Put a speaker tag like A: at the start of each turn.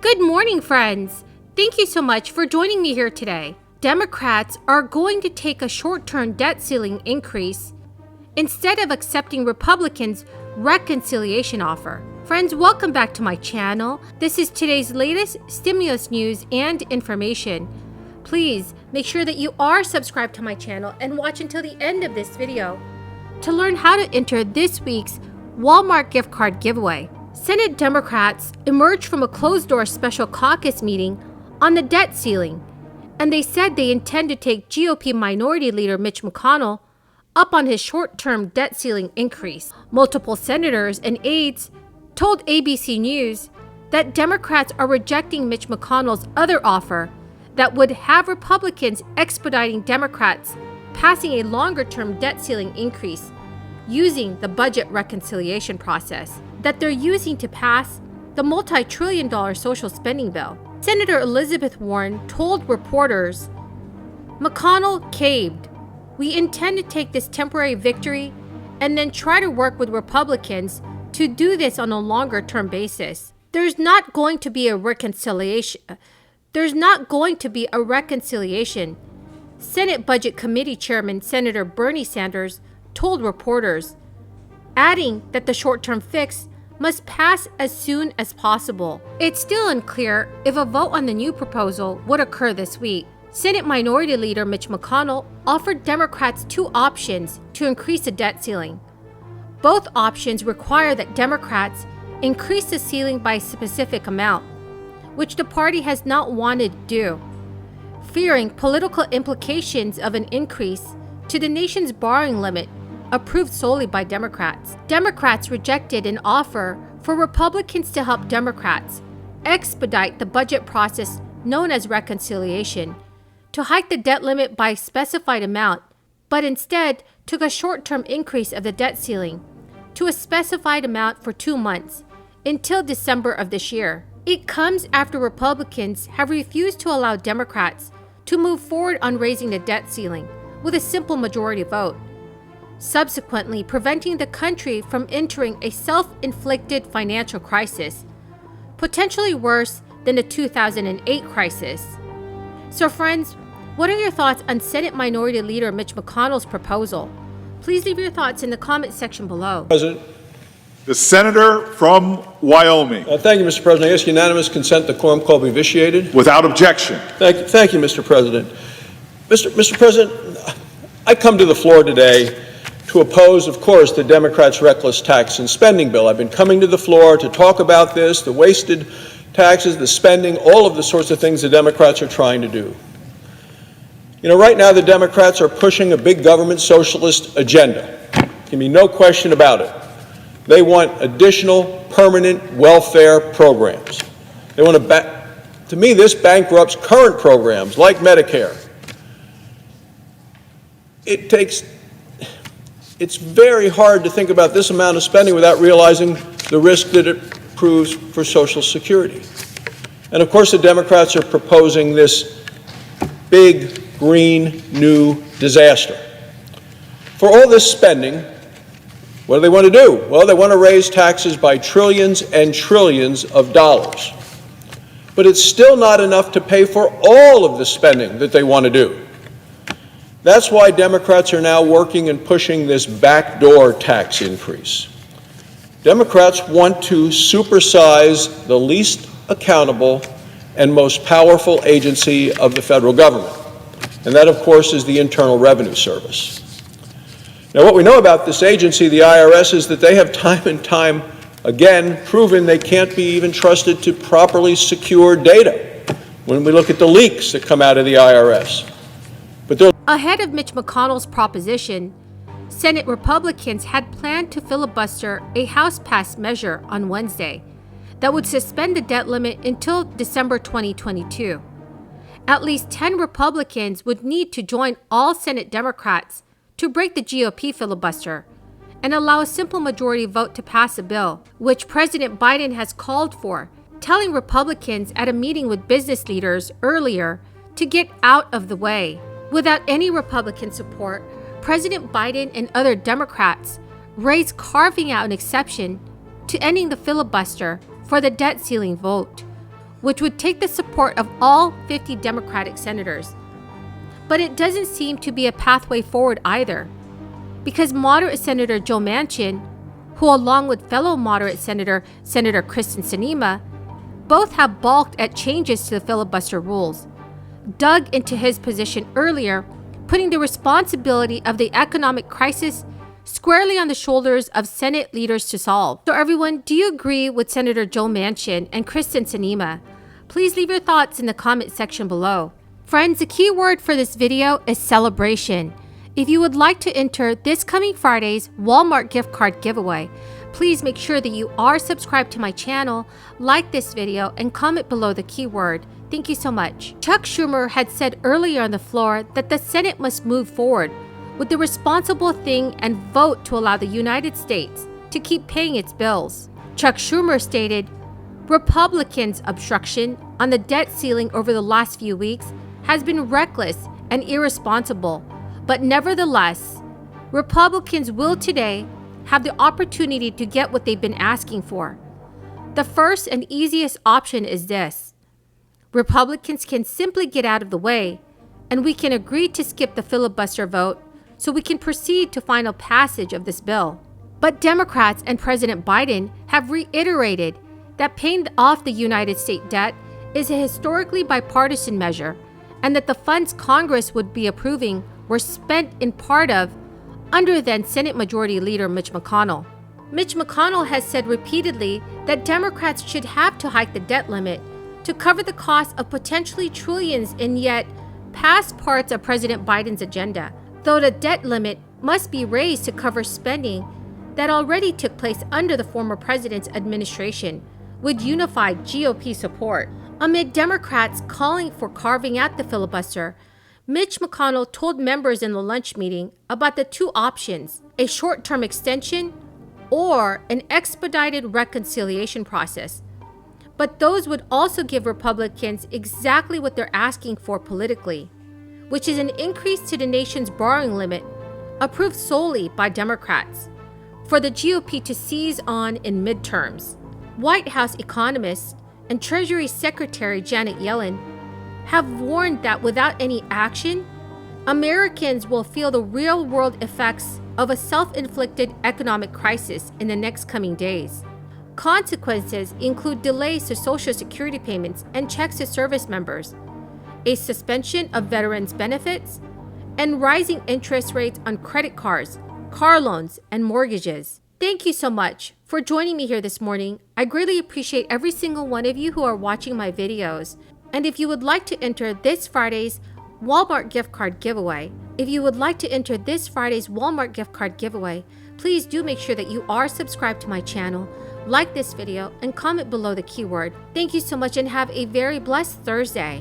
A: Good morning, friends. Thank you so much for joining me here today. Democrats are going to take a short-term debt ceiling increase instead of accepting Republicans' reconciliation offer. Friends, welcome back to my channel. This is today's latest stimulus news and information. Please make sure that you are subscribed to my channel and watch until the end of this video to learn how to enter this week's Walmart gift card giveaway. Senate Democrats emerged from a closed-door special caucus meeting on the debt ceiling, and they said they intend to take GOP Minority Leader Mitch McConnell up on his short-term debt ceiling increase. Multiple senators and aides told ABC News that Democrats are rejecting Mitch McConnell's other offer that would have Republicans expediting Democrats passing a longer-term debt ceiling increase using the budget reconciliation process that they're using to pass the multi-trillion-dollar social spending bill. Senator Elizabeth Warren told reporters, "McConnell caved. We intend to take this temporary victory and then try to work with Republicans to do this on a longer-term basis. There's not going to be a reconciliation. Senate Budget Committee Chairman Senator Bernie Sanders told reporters, adding that the short-term fix must pass as soon as possible. It's still unclear if a vote on the new proposal would occur this week. Senate Minority Leader Mitch McConnell offered Democrats two options to increase the debt ceiling. Both options require that Democrats increase the ceiling by a specific amount, which the party has not wanted to do, fearing political implications of an increase to the nation's borrowing limit approved solely by Democrats. Democrats rejected an offer for Republicans to help Democrats expedite the budget process known as reconciliation, to hike the debt limit by a specified amount, but instead took a short-term increase of the debt ceiling to a specified amount for 2 months until December of this year. It comes after Republicans have refused to allow Democrats to move forward on raising the debt ceiling with a simple majority vote, subsequently preventing the country from entering a self-inflicted financial crisis, potentially worse than the 2008 crisis. So friends, what are your thoughts on Senate Minority Leader Mitch McConnell's proposal? Please leave your thoughts in the comment section below.
B: President.
C: The senator from Wyoming.
B: Thank you, Mr. President. I ask unanimous consent the quorum call be vitiated.
C: Without objection.
B: Thank you, Mr. President. Mr. President, I come to the floor today to oppose, of course, the Democrats' reckless tax and spending bill. I've been coming to the floor to talk about this, the wasted taxes, the spending, all of the sorts of things the Democrats are trying to do. You know, right now the Democrats are pushing a big government socialist agenda. There can be no question about it. They want additional permanent welfare programs. They want to me, this bankrupts current programs like Medicare. It's very hard to think about this amount of spending without realizing the risk that it proves for Social Security. And of course, the Democrats are proposing this big, green, new disaster. For all this spending, what do they want to do? Well, they want to raise taxes by trillions and trillions of dollars. But it's still not enough to pay for all of the spending that they want to do. That's why Democrats are now working and pushing this backdoor tax increase. Democrats want to supersize the least accountable and most powerful agency of the federal government. And that, of course, is the Internal Revenue Service. Now, what we know about this agency, the IRS, is that they have time and time again proven they can't be even trusted to properly secure data when we look at the leaks that come out of the IRS.
A: Ahead of Mitch McConnell's proposition, Senate Republicans had planned to filibuster a House-passed measure on Wednesday that would suspend the debt limit until December 2022. At least 10 Republicans would need to join all Senate Democrats to break the GOP filibuster and allow a simple majority vote to pass a bill, which President Biden has called for, telling Republicans at a meeting with business leaders earlier to get out of the way. Without any Republican support, President Biden and other Democrats raised carving out an exception to ending the filibuster for the debt ceiling vote, which would take the support of all 50 Democratic senators. But it doesn't seem to be a pathway forward either, because moderate Senator Joe Manchin, who along with fellow moderate Senator Kristen Sinema, both have balked at changes to the filibuster rules, dug into his position earlier, putting the responsibility of the economic crisis squarely on the shoulders of Senate leaders to solve. So everyone, do you agree with Senator Joe Manchin and Kristen Sinema? Please leave your thoughts in the comment section below. Friends, the key word for this video is celebration. If you would like to enter this coming Friday's Walmart gift card giveaway, please make sure that you are subscribed to my channel, like this video, and comment below the keyword. Thank you so much. Chuck Schumer had said earlier on the floor that the Senate must move forward with the responsible thing and vote to allow the United States to keep paying its bills. Chuck Schumer stated, Republicans' obstruction on the debt ceiling over the last few weeks has been reckless and irresponsible, but nevertheless, Republicans will today have the opportunity to get what they've been asking for. The first and easiest option is this. Republicans can simply get out of the way, and we can agree to skip the filibuster vote so we can proceed to final passage of this bill. But Democrats and President Biden have reiterated that paying off the United States debt is a historically bipartisan measure, and that the funds Congress would be approving were spent in part of under then Senate Majority Leader Mitch McConnell. Mitch McConnell has said repeatedly that Democrats should have to hike the debt limit to cover the cost of potentially trillions in yet past parts of President Biden's agenda, though the debt limit must be raised to cover spending that already took place under the former president's administration with unified GOP support. Amid Democrats calling for carving out the filibuster, Mitch McConnell told members in the lunch meeting about the two options, a short-term extension or an expedited reconciliation process. But those would also give Republicans exactly what they're asking for politically, which is an increase to the nation's borrowing limit, approved solely by Democrats, for the GOP to seize on in midterms. White House economists and Treasury Secretary Janet Yellen have warned that without any action, Americans will feel the real-world effects of a self-inflicted economic crisis in the next coming days. Consequences include delays to Social Security payments and checks to service members, a suspension of veterans' benefits, and rising interest rates on credit cards, car loans, and mortgages. Thank you so much for joining me here this morning. I greatly appreciate every single one of you who are watching my videos. And if you would like to enter this Friday's Walmart gift card giveaway, please do make sure that you are subscribed to my channel, like this video, and comment below the keyword. Thank you so much and have a very blessed Thursday.